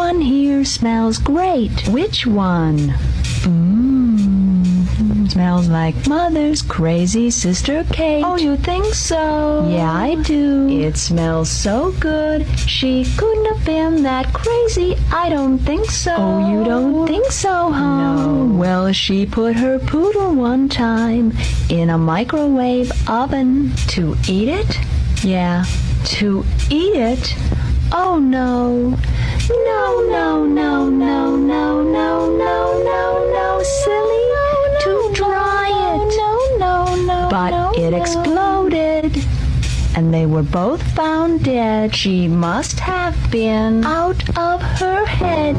one here smells great. Which one? Smells like Mother's crazy sister Kate. Oh, you think so? Yeah, I do. It smells so good. She couldn't have been that crazy. I don't think so. Oh, you don't think so, huh? No. Well, she put her poodle one time in a microwave oven. To eat it? Yeah, to eat it? Oh, no. No, no, no, no, no, no, no, no, no, silly. To dry it. But it exploded, and they were both found dead. She must have been out of her head.